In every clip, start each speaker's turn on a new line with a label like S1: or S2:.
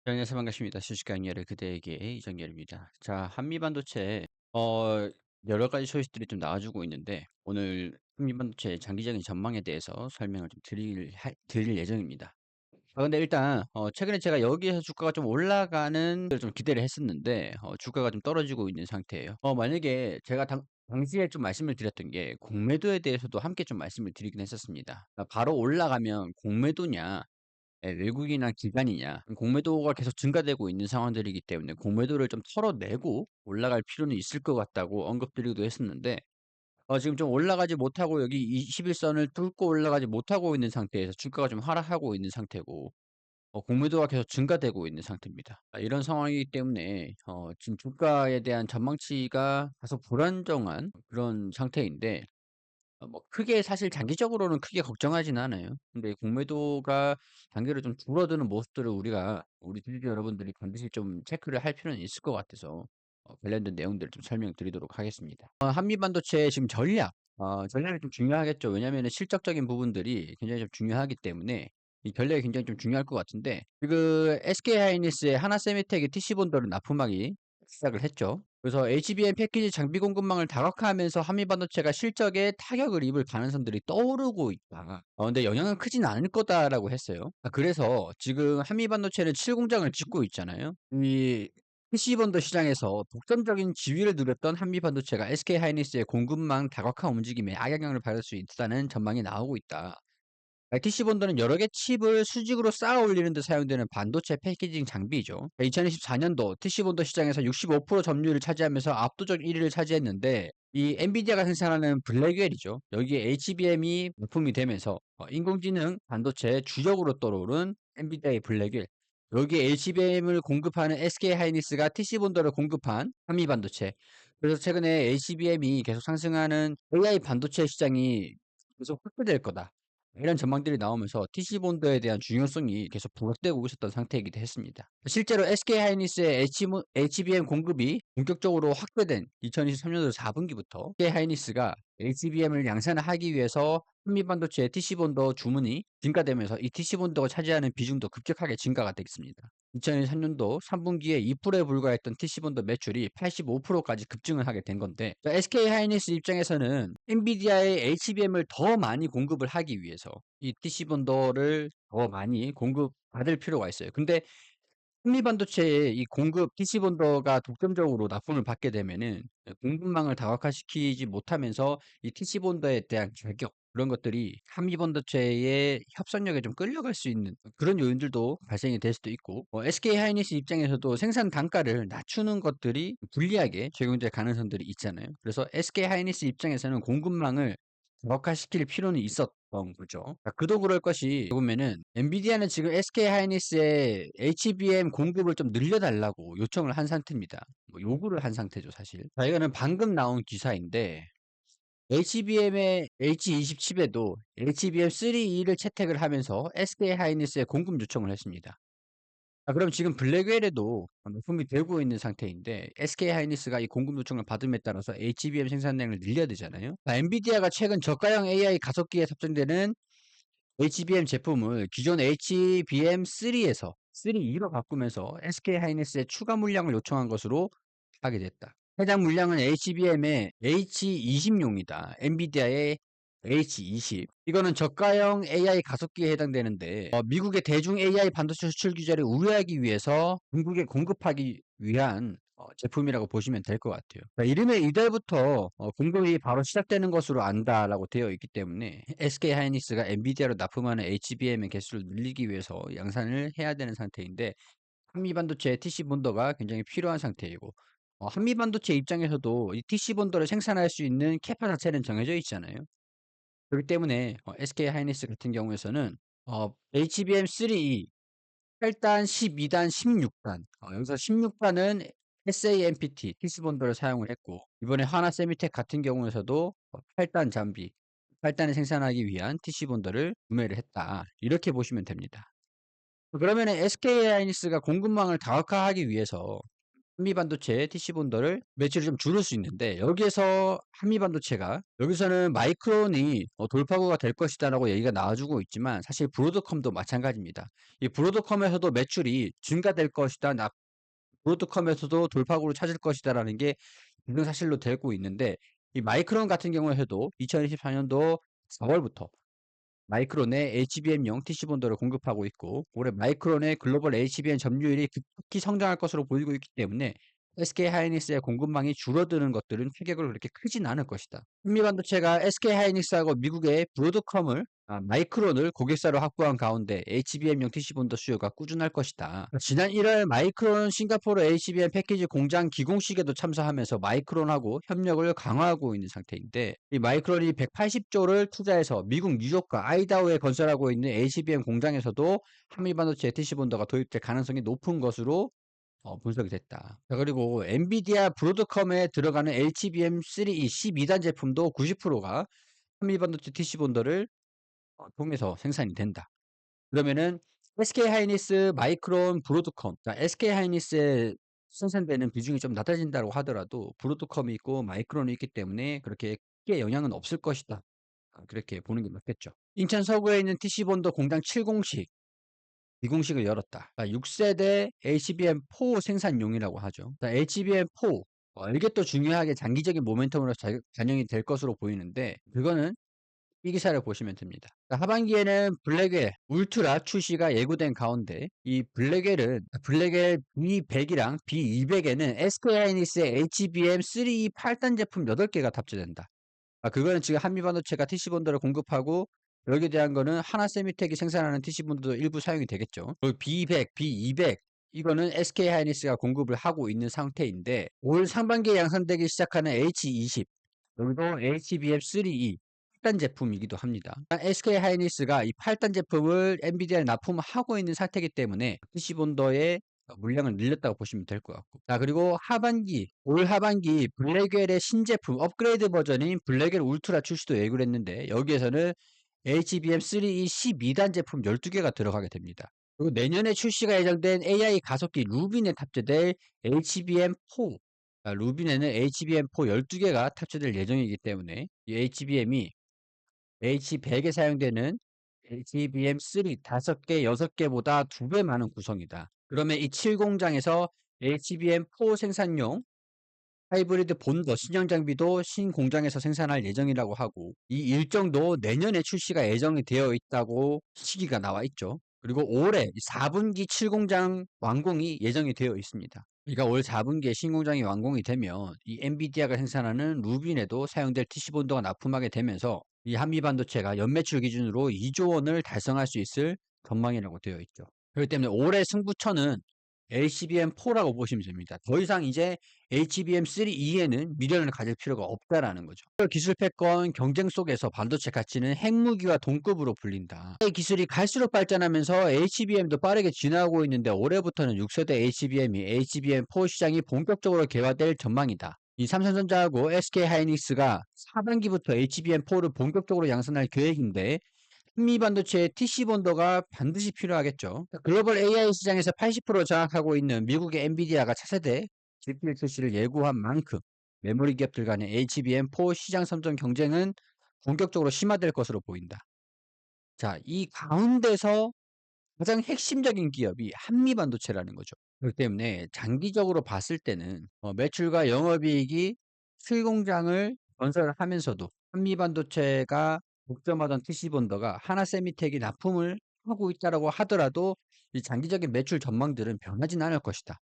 S1: 네, 안녕하세요. 반갑습니다. 수식강의를 그대에게 이정열입니다. 자, 한미반도체 어 여러 가지 소식들이 좀 나와주고 있는데 오늘 한미반도체 장기적인 전망에 대해서 설명을 좀 드릴 예정입니다. 근데 일단 최근에 제가 여기에서 주가가 좀 올라가는 걸 좀 기대를 했었는데 주가가 좀 떨어지고 있는 상태예요. 만약에 제가 당시에 좀 말씀을 드렸던 게 공매도에 대해서도 함께 좀 말씀을 드리긴 했었습니다. 바로 올라가면 공매도냐, 예, 외국이나 기관이냐, 공매도가 계속 증가되고 있는 상황들이기 때문에 공매도를 좀 털어내고 올라갈 필요는 있을 것 같다고 언급드리기도 했었는데, 지금 좀 올라가지 못하고 여기 21선을 뚫고 올라가지 못하고 있는 상태에서 주가가 좀 하락하고 있는 상태고, 공매도가 계속 증가되고 있는 상태입니다. 이런 상황이기 때문에 지금 주가에 대한 전망치가 다소 불안정한 그런 상태인데, 뭐 크게 사실 장기적으로는 크게 걱정하지는 않아요. 근데 공매도가 단기로 좀 줄어드는 모습들을 우리 주주 여러분들이 반드시 좀 체크를 할 필요는 있을 것 같아서 관련된 내용들을 좀 설명드리도록 하겠습니다. 한미반도체 지금 전략이 좀 중요하겠죠. 왜냐하면 실적적인 부분들이 굉장히 좀 중요하기 때문에 이 전략이 굉장히 좀 중요할 것 같은데, 그 SK하이닉스의 하나세미텍의 TC본드를 납품하기 시작을 했죠. 그래서 HBM 패키지 장비 공급망을 다각화하면서 한미반도체가 실적에 타격을 입을 가능성들이 떠오르고 있다. 근데 영향은 크진 않을 거다라고 했어요. 그래서 지금 한미반도체는 7공장을 짓고 있잖아요. 이 PC본드 시장에서 독점적인 지위를 누렸던 한미반도체가 SK하이닉스의 공급망 다각화 움직임에 악영향을 받을 수 있다는 전망이 나오고 있다. TC 본드는 여러 개 칩을 수직으로 쌓아 올리는 데 사용되는 반도체 패키징 장비이죠. 2024년도 TC 본드 시장에서 65% 점유율을 차지하면서 압도적 1위를 차지했는데, 이 엔비디아가 생산하는 블랙웰이죠. 여기에 HBM이 납품이 되면서 인공지능 반도체 주력으로 떠오른 엔비디아의 블랙웰, 여기에 HBM을 공급하는 SK하이닉스가 TC 본드를 공급한 한미 반도체. 그래서 최근에 HBM이 계속 상승하는 AI 반도체 시장이 계속 확대될 거다, 이런 전망들이 나오면서 TC본드에 대한 중요성이 계속 부각되고 있었던 상태이기도 했습니다. 실제로 SK하이닉스의 HBM 공급이 본격적으로 확대된 2023년도 4분기부터 SK하이닉스가 HBM을 양산을 하기 위해서 한미반도체 TC본드 주문이 증가되면서 이 TC본드가 차지하는 비중도 급격하게 증가가 됐습니다. 2023년도 3분기에 2%에 불과했던 TC본드 매출이 85%까지 급증을 하게 된 건데, SK하이닉스 입장에서는 엔비디아의 HBM을 더 많이 공급을 하기 위해서 이 TC본드를 더 많이 공급받을 필요가 있어요. 근데 한미반도체의 이 공급 TC본드가 독점적으로 납품을 받게 되면은 공급망을 다각화시키지 못하면서 이 TC본드에 대한 가격, 그런 것들이 한미반도체의 협상력에 좀 끌려갈 수 있는 그런 요인들도 발생이 될 수도 있고, SK하이닉스 입장에서도 생산 단가를 낮추는 것들이 불리하게 적용될 가능성들이 있잖아요. 그래서 SK하이닉스 입장에서는 공급망을 격화시킬 필요는 있었던 거죠. 그도 그럴 것이 보면은 엔비디아는 지금 SK하이닉스의 HBM 공급을 좀 늘려달라고 요청을 한 상태입니다. 뭐 요구를 한 상태죠, 사실. 이거는 방금 나온 기사인데, HBM의 H20 칩에도 HBM3E를 채택을 하면서 SK하이닉스에 공급 요청을 했습니다. 그럼 지금 블랙웰에도 납품이 되고 있는 상태인데, SK하이닉스가 이 공급 요청을 받음에 따라서 HBM 생산량을 늘려야 되잖아요. 엔비디아가 최근 저가형 AI 가속기에 탑재되는 HBM 제품을 기존 HBM3에서 3E로 바꾸면서 SK하이닉스에 추가 물량을 요청한 것으로 하게 됐다. 해당 물량은 HBM의 H20용이다. 엔비디아의 H20. 이거는 저가형 AI 가속기에 해당되는데, 미국의 대중 AI 반도체 수출 규제를 우회하기 위해서 중국에 공급하기 위한 제품이라고 보시면 될 것 같아요. 이름의 이달부터 공급이 바로 시작되는 것으로 안다라고 되어 있기 때문에 SK하이닉스가 엔비디아로 납품하는 HBM의 개수를 늘리기 위해서 양산을 해야 되는 상태인데, 한미반도체 TC 본더가 굉장히 필요한 상태이고, 한미반도체 입장에서도 이 TC 본더를 생산할 수 있는 캐파 자체는 정해져 있잖아요. 그렇기 때문에 SK하이닉스 같은 경우에서는 HBM3E 8단, 12단, 16단, 여기서 16단은 SAMPT TC 본더를 사용을 했고, 이번에 하나세미텍 같은 경우에서도 8단 장비, 8단을 생산하기 위한 TC 본더를 구매를 했다, 이렇게 보시면 됩니다. 그러면 SK하이닉스가 공급망을 다각화하기 위해서 한미반도체 TC본더를 매출을 좀 줄일 수 있는데, 여기에서 한미반도체가 여기서는 마이크론이 돌파구가 될 것이다라고 얘기가 나와주고 있지만, 사실 브로드컴도 마찬가지입니다. 이 브로드컴에서도 매출이 증가될 것이다, 브로드컴에서도 돌파구를 찾을 것이다라는 게 기정사실로 되고 있는데, 이 마이크론 같은 경우에도 2024년도 4월부터 마이크론의 HBM용 TC본더를 공급하고 있고, 올해 마이크론의 글로벌 HBM 점유율이 급격히 성장할 것으로 보이고 있기 때문에 SK하이닉스의 공급망이 줄어드는 것들은 타격을 그렇게 크진 않을 것이다. 한미반도체가 SK하이닉스하고 미국의 브로드컴을 마이크론을 고객사로 확보한 가운데 HBM용 TC본더 수요가 꾸준할 것이다. 지난 1월 마이크론 싱가포르 HBM 패키지 공장 기공식에도 참석하면서 마이크론하고 협력을 강화하고 있는 상태인데, 이 마이크론이 180조를 투자해서 미국 뉴욕과 아이다호에 건설하고 있는 HBM 공장에서도 한미반도체 TC본더가 도입될 가능성이 높은 것으로 분석이 됐다. 자, 그리고 엔비디아 브로드컴에 들어가는 HBM3E 12단 제품도 90%가 한미반도체 TC본더를 통해서 생산이 된다. 그러면은 SK하이닉스, 마이크론, 브로드컴. 자, SK하이닉스에 생산되는 비중이 좀 낮아진다고 하더라도 브로드컴이 있고 마이크론이 있기 때문에 그렇게 크게 영향은 없을 것이다. 그렇게 보는 게 맞겠죠. 인천 서구에 있는 TC본더 공장 7공식, 2공식을 열었다. 6세대 HBM4 생산용이라고 하죠. HBM4 이게 또 중요하게 장기적인 모멘텀으로 반영이 될 것으로 보이는데, 그거는 이 기사를 보시면 됩니다. 하반기에는 블랙웰 울트라 출시가 예고된 가운데, 이 블랙웰 B100이랑 B200에는 SK하이닉스의 HBM3E 8단 제품 8개가 탑재된다. 그거는 지금 한미반도체가 TC본더를 공급하고, 여기에 대한 거는 하나세미텍이 생산하는 TC본더도 일부 사용이 되겠죠. 그리고 B100, B200 이거는 SK하이닉스가 공급을 하고 있는 상태인데, 올 상반기에 양산되기 시작하는 H20 여기도 HBM3E 8단 제품이기도 합니다. SK하이닉스가 이 8단 제품을 엔비디아에 납품하고 있는 상태이기 때문에 TC본더의 물량을 늘렸다고 보시면 될 것 같고. 자, 그리고 올 하반기 블랙웰의 신제품 업그레이드 버전인 블랙웰 울트라 출시도 예고를 했는데, 여기에서는 HBM3E 12단 제품 12개가 들어가게 됩니다. 그리고 내년에 출시가 예정된 AI 가속기 루빈에 탑재될 HBM4, 루빈에는 HBM4 12개가 탑재될 예정이기 때문에 이 HBM이 H100에 사용되는 HBM3 5개, 6개보다 2배 많은 구성이다. 그러면 이 7공장에서 HBM4 생산용 하이브리드 본더 신형 장비도 신공장에서 생산할 예정이라고 하고, 이 일정도 내년에 출시가 예정이 되어 있다고 시기가 나와 있죠. 그리고 올해 4분기 7공장 완공이 예정이 되어 있습니다. 그러니까 올 4분기에 신공장이 완공이 되면 이 엔비디아가 생산하는 루빈에도 사용될 TC본더가 납품하게 되면서 이 한미반도체가 연매출 기준으로 2조 원을 달성할 수 있을 전망이라고 되어 있죠. 그렇기 때문에 올해 승부처는 HBM4라고 보시면 됩니다. 더 이상 이제 HBM3E에는 미련을 가질 필요가 없다라는 거죠. 기술 패권 경쟁 속에서 반도체 가치는 핵무기와 동급으로 불린다. 이 기술이 갈수록 발전하면서 HBM도 빠르게 진화하고 있는데, 올해부터는 6세대 HBM이 HBM4 시장이 본격적으로 개화될 전망이다. 이 삼성전자하고 SK하이닉스가 하반기부터 HBM4를 본격적으로 양산할 계획인데, 한미반도체의 TC본더가 반드시 필요하겠죠. 글로벌 AI 시장에서 80% 장악하고 있는 미국의 엔비디아가 차세대 GPU 출시를 예고한 만큼 메모리 기업들 간의 HBM4 시장 선점 경쟁은 본격적으로 심화될 것으로 보인다. 자, 이 가운데서 가장 핵심적인 기업이 한미반도체라는 거죠. 그렇기 때문에 장기적으로 봤을 때는 매출과 영업이익이 수공장을 건설하면서도 한미반도체가 독점하던 TC본더가 하나세미텍이 납품을 하고 있다라고 하더라도 이 장기적인 매출 전망들은 변하진 않을 것이다.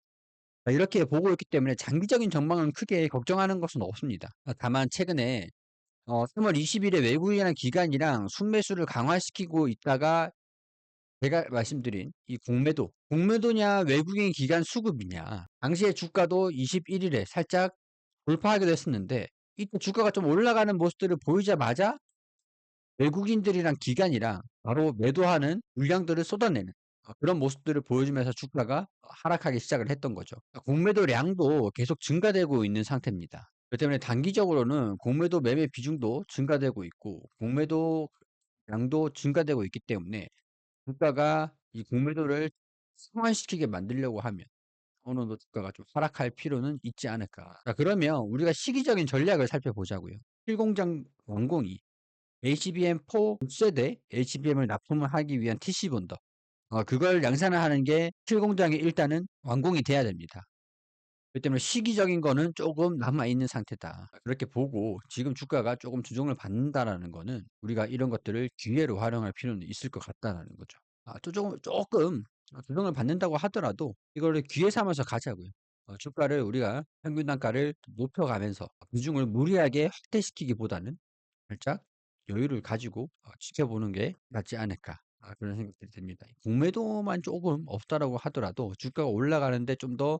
S1: 이렇게 보고 있기 때문에 장기적인 전망은 크게 걱정하는 것은 없습니다. 다만 최근에 3월 20일에 외국인이라는 기관이랑 순매수를 강화시키고 있다가, 제가 말씀드린 이 공매도냐 외국인 기관 수급이냐, 당시에 주가도 21일에 살짝 돌파하기도 했었는데, 이때 주가가 좀 올라가는 모습들을 보이자마자 외국인들이랑 기관이랑 바로 매도하는 물량들을 쏟아내는 그런 모습들을 보여주면서 주가가 하락하기 시작을 했던 거죠. 공매도량도 계속 증가되고 있는 상태입니다. 그렇기 때문에 단기적으로는 공매도 매매 비중도 증가되고 있고 공매도 량도 증가되고 있기 때문에, 주가가 이 공매도를 상환시키게 만들려고 하면 어느 정도 주가가 좀 하락할 필요는 있지 않을까. 자, 그러면 우리가 시기적인 전략을 살펴보자고요. 실공장 완공이 HBM4 6세대 HBM을 납품을 하기 위한 TC 본더. 그걸 양산을 하는 게 실공장에 일단은 완공이 돼야 됩니다. 그렇기 때문에 시기적인 거는 조금 남아있는 상태다. 그렇게 보고 지금 주가가 조금 조정을 받는다라는 거는 우리가 이런 것들을 기회로 활용할 필요는 있을 것 같다라는 거죠. 또 조금 조정을 받는다고 하더라도 이거를 기회 삼아서 가자고요. 주가를 우리가 평균 단가를 높여가면서 비중을 무리하게 확대시키기보다는 살짝 여유를 가지고 지켜보는 게 낫지 않을까. 그런 생각들이 듭니다. 공매도만 조금 없다라고 하더라도 주가가 올라가는데 좀 더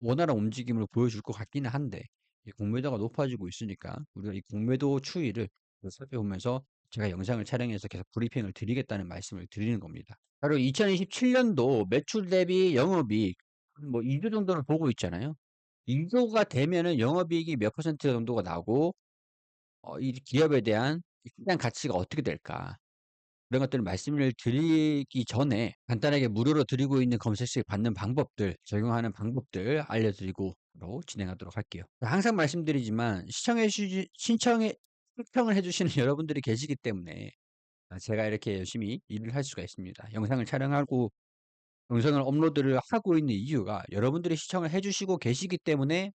S1: 원활한 움직임을 보여줄 것 같기는 한데 이 공매도가 높아지고 있으니까 우리가 이 공매도 추이를 살펴보면서 제가 영상을 촬영해서 계속 브리핑을 드리겠다는 말씀을 드리는 겁니다. 바로 2027년도 매출 대비 영업이익 뭐 2조 정도를 보고 있잖아요. 2조가 되면은 영업이익이 몇 퍼센트 정도가 나고 이 기업에 대한 시장 가치가 어떻게 될까? 그런 것들을 말씀을 드리기 전에 간단하게 무료로 드리고 있는 검색식 받는 방법들, 적용하는 방법들 알려드리고 진행하도록 할게요. 항상 말씀드리지만 신청을 해주시는 여러분들이 계시기 때문에 제가 이렇게 열심히 일을 할 수가 있습니다. 영상을 촬영하고 영상을 업로드를 하고 있는 이유가 여러분들이 시청을 해주시고 계시기 때문에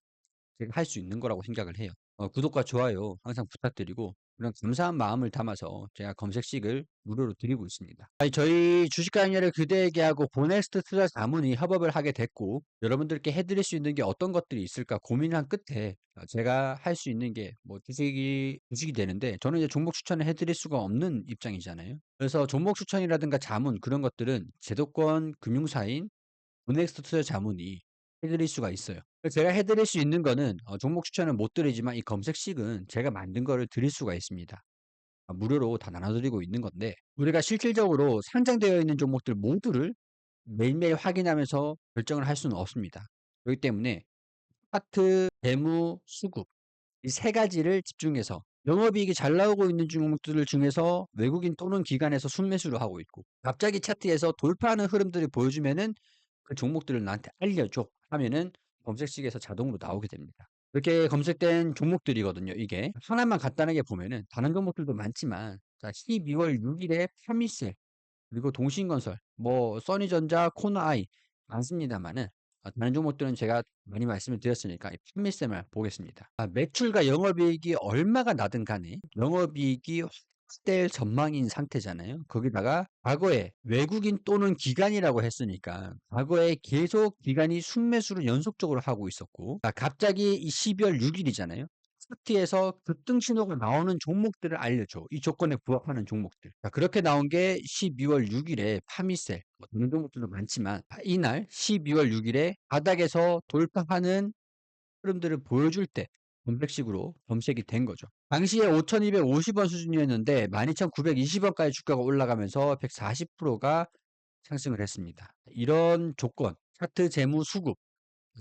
S1: 제가 할 수 있는 거라고 생각을 해요. 구독과 좋아요 항상 부탁드리고 그런 감사한 마음을 담아서 제가 검색식을 무료로 드리고 있습니다. 아니, 저희 주식 강의를 그대에게 하고 보네스트 투자 자문이 협업을 하게 됐고 여러분들께 해드릴 수 있는 게 어떤 것들이 있을까 고민한 끝에 제가 할 수 있는 게 뭐 주식이 되는데 저는 이제 종목 추천을 해드릴 수가 없는 입장이잖아요. 그래서 종목 추천이라든가 자문 그런 것들은 제도권 금융사인 보넥스트 투자 자문이 해드릴 수가 있어요. 제가 해드릴 수 있는 거는 종목 추천은 못 드리지만 이 검색식은 제가 만든 거를 드릴 수가 있습니다. 무료로 다 나눠드리고 있는 건데 우리가 실질적으로 상장되어 있는 종목들 모두를 매일매일 확인하면서 결정을 할 수는 없습니다. 그렇기 때문에 차트, 재무, 수급 이 세 가지를 집중해서 영업이익이 잘 나오고 있는 종목들 중에서 외국인 또는 기관에서 순매수를 하고 있고 갑자기 차트에서 돌파하는 흐름들을 보여주면은 그 종목들을 나한테 알려줘 하면은 검색식에서 자동으로 나오게 됩니다. 이렇게 검색된 종목들이거든요. 이게 하나만 간단하게 보면은 다른 종목들도 많지만 자 12월 6일에 파미셀 그리고 동신건설 뭐 써니전자 코너아이 많습니다만은 다른 종목들은 제가 많이 말씀을 드렸으니까 이 판매세만 보겠습니다. 매출과 영업이익이 얼마가 나든 간에 영업이익이 확대될 전망인 상태잖아요. 거기다가 과거에 외국인 또는 기관이라고 했으니까 과거에 계속 기관이 순매수를 연속적으로 하고 있었고 갑자기 이 12월 6일이잖아요. 차트에서 급등 신호가 나오는 종목들을 알려줘. 이 조건에 부합하는 종목들. 자, 그렇게 나온 게 12월 6일에 파미셀. 뭐 다른 종목들도 많지만 이날 12월 6일에 바닥에서 돌파하는 흐름들을 보여줄 때 검색식으로 검색이 된 거죠. 당시에 5,250원 수준이었는데 12,920원까지 주가가 올라가면서 140%가 상승을 했습니다. 이런 조건, 차트 재무 수급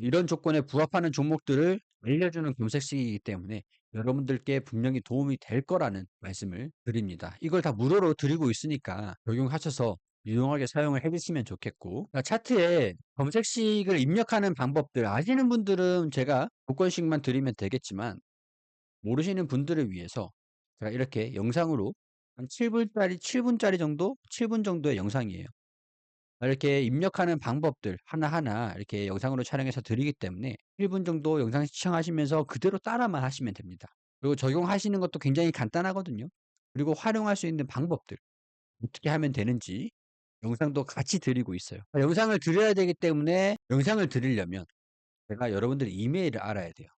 S1: 이런 조건에 부합하는 종목들을 알려주는 검색식이기 때문에 여러분들께 분명히 도움이 될 거라는 말씀을 드립니다. 이걸 다 무료로 드리고 있으니까 적용하셔서 유용하게 사용을 해주시면 좋겠고 차트에 검색식을 입력하는 방법들 아시는 분들은 제가 조건식만 드리면 되겠지만 모르시는 분들을 위해서 제가 이렇게 영상으로 한 7분짜리 정도? 7분 정도의 영상이에요. 이렇게 입력하는 방법들 하나하나 이렇게 영상으로 촬영해서 드리기 때문에 1분 정도 영상 시청하시면서 그대로 따라만 하시면 됩니다. 그리고 적용하시는 것도 굉장히 간단하거든요. 그리고 활용할 수 있는 방법들 어떻게 하면 되는지 영상도 같이 드리고 있어요. 영상을 드려야 되기 때문에 영상을 드리려면 제가 여러분들의 이메일을 알아야 돼요.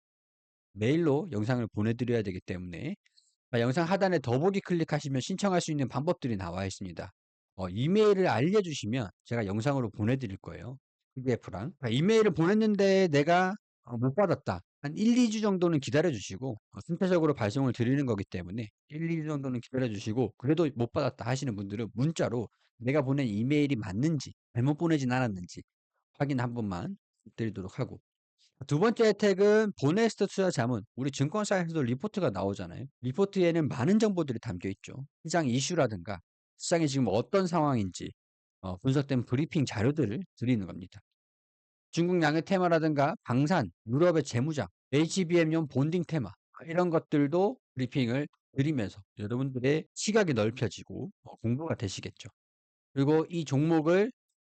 S1: 메일로 영상을 보내드려야 되기 때문에 영상 하단에 더보기 클릭하시면 신청할 수 있는 방법들이 나와 있습니다. 이메일을 알려주시면 제가 영상으로 보내드릴 거예요. PDF랑. 이메일을 보냈는데 내가 못 받았다. 한 1, 2주 정도는 기다려주시고 순차적으로 발송을 드리는 거기 때문에 1, 2주 정도는 기다려주시고 그래도 못 받았다 하시는 분들은 문자로 내가 보낸 이메일이 맞는지 잘못 보내진 않았는지 확인 한 번만 드리도록 하고 두 번째 혜택은 보네스트 투자 자문. 우리 증권사에서도 리포트가 나오잖아요. 리포트에는 많은 정보들이 담겨 있죠. 시장 이슈라든가 시장이 지금 어떤 상황인지 분석된 브리핑 자료들을 드리는 겁니다. 중국 양의 테마라든가 방산, 유럽의 재무장, HBM용 본딩 테마 이런 것들도 브리핑을 드리면서 여러분들의 시각이 넓혀지고 공부가 되시겠죠. 그리고 이 종목을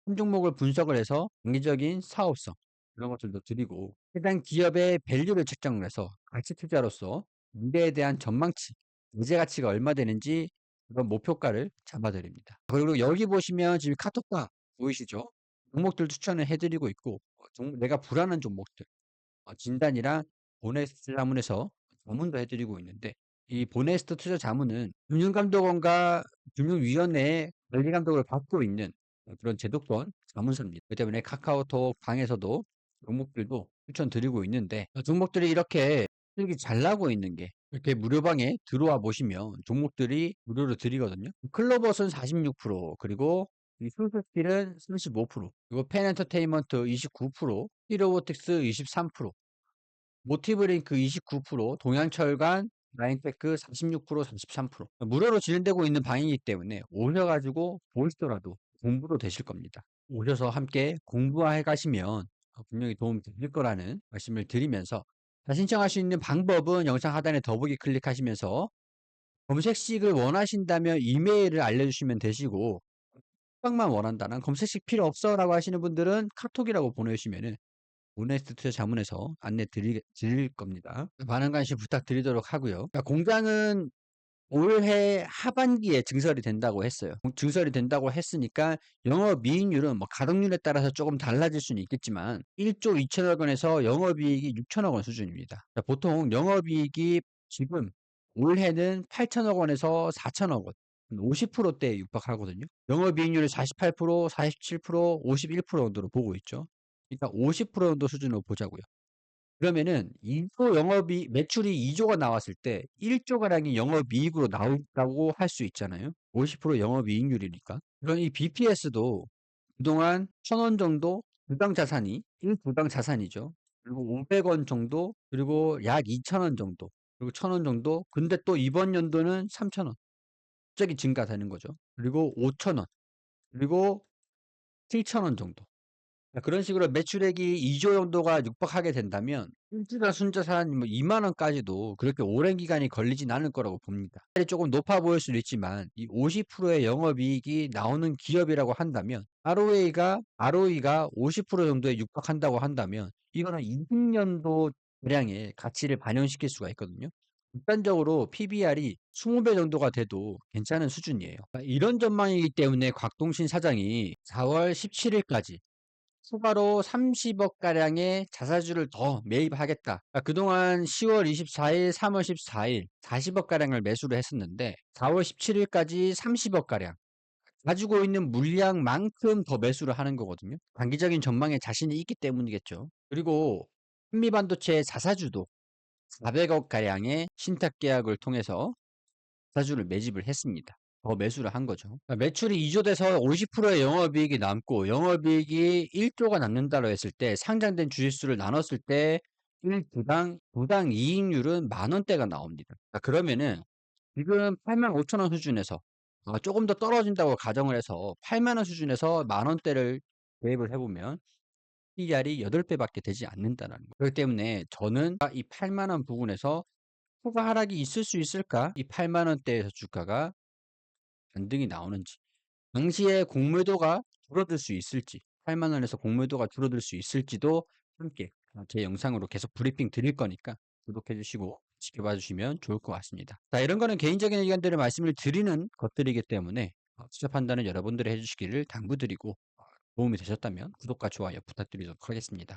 S1: 한 종목을 분석을 해서 장기적인 사업성 이런 것들도 드리고 해당 기업의 밸류를 측정을 해서 가치 투자로서 미래에 대한 전망치, 미래 가치가 얼마 되는지 그런 목표가를 잡아드립니다. 그리고 여기 보시면 지금 카톡방 보이시죠? 종목들 추천을 해드리고 있고 내가 불안한 종목들 진단이랑 보네스트 자문에서 자문도 해드리고 있는데 이 보네스트 투자 자문은 금융감독원과 금융위원회의 관리감독을 받고 있는 그런 제도권 자문사입니다. 그 때문에 카카오톡 방에서도 종목들도 추천드리고 있는데 종목들이 이렇게 실적이 잘 나고 있는 게 이렇게 무료방에 들어와 보시면 종목들이 무료로 드리거든요. 클로버스는 46%, 그리고 이 술스필은 35%, 그리고 펜엔터테인먼트 29%, 히로보틱스 23%, 모티브링크 29%, 동양철관, 라인테크 46%, 33%. 무료로 진행되고 있는 방이기 때문에 오셔가지고 보시더라도 공부도 되실 겁니다. 오셔서 함께 공부해 가시면 분명히 도움이 되실 거라는 말씀을 드리면서 신청할 수 있는 방법은 영상 하단에 더보기 클릭하시면서 검색식을 원하신다면 이메일을 알려주시면 되시고 만 원한다는 검색식 필요 없어라고 하시는 분들은 카톡이라고 보내주시면은 오네스트 투자 자문에서 안내 드릴 겁니다. 많은 관심 부탁드리도록 하고요. 공장은 올해 하반기에 증설이 된다고 했어요. 증설이 된다고 했으니까 영업이익률은 뭐 가동률에 따라서 조금 달라질 수는 있겠지만 1조 2천억 원에서 영업이익이 6천억 원 수준입니다. 보통 영업이익이 지금 올해는 8천억 원에서 4천억 원, 50%대에 육박하거든요. 영업이익률이 48%, 47%, 51% 정도로 보고 있죠. 그러니까 50% 정도 수준으로 보자고요. 그러면은 2조 영업이 매출이 2조가 나왔을 때 1조 가량이 영업이익으로 나온다고 할 수 있잖아요. 50% 영업이익률이니까. 그럼 이 BPS도 그동안 1,000원 정도 주당 자산이 1주당 자산이죠. 그리고 500원 정도, 그리고 약 2,000원 정도, 그리고 1,000원 정도. 근데 또 이번 연도는 3,000원 갑자기 증가되는 거죠. 그리고 5,000원, 그리고 7,000원 정도. 그런 식으로 매출액이 2조 정도가 육박하게 된다면 일주당 순자산 뭐 2만 원까지도 그렇게 오랜 기간이 걸리진 않을 거라고 봅니다. 조금 높아 보일 수도 있지만 이 50%의 영업이익이 나오는 기업이라고 한다면 ROE가 50% 정도에 육박한다고 한다면 이거는 20년도 대량의 가치를 반영시킬 수가 있거든요. 일반적으로 PBR이 20배 정도가 돼도 괜찮은 수준이에요. 이런 전망이기 때문에 곽동신 사장이 4월 17일까지 추가로 30억 가량의 자사주를 더 매입하겠다. 그동안 10월 24일, 3월 14일 40억 가량을 매수를 했었는데 4월 17일까지 30억 가량 가지고 있는 물량만큼 더 매수를 하는 거거든요. 단기적인 전망에 자신이 있기 때문이겠죠. 그리고 한미반도체 자사주도 400억 가량의 신탁 계약을 통해서 자사주를 매집을 했습니다. 더 매수를 한 거죠. 매출이 2조 돼서 50%의 영업이익이 남고 영업이익이 1조가 남는다고 했을 때 상장된 주식수를 나눴을 때 1주당 주당 이익률은 만 원대가 나옵니다. 그러면은 지금 85,000원 수준에서 조금 더 떨어진다고 가정을 해서 8만 원 수준에서 만 원대를 대입을 해보면 PER이 8배밖에 되지 않는다는 거예요. 그렇기 때문에 저는 이 8만 원 부분에서 추가 하락이 있을 수 있을까? 이 8만 원대에서 주가가 반등이 나오는지, 당시에 공매도가 줄어들 수 있을지, 8만 원에서 공매도가 줄어들 수 있을지도 함께 제 영상으로 계속 브리핑 드릴 거니까 구독해 주시고 지켜봐 주시면 좋을 것 같습니다. 자, 이런 거는 개인적인 의견들을 말씀을 드리는 것들이기 때문에 투자 판단은 여러분들이 해주시기를 당부드리고 도움이 되셨다면 구독과 좋아요 부탁드리도록 하겠습니다.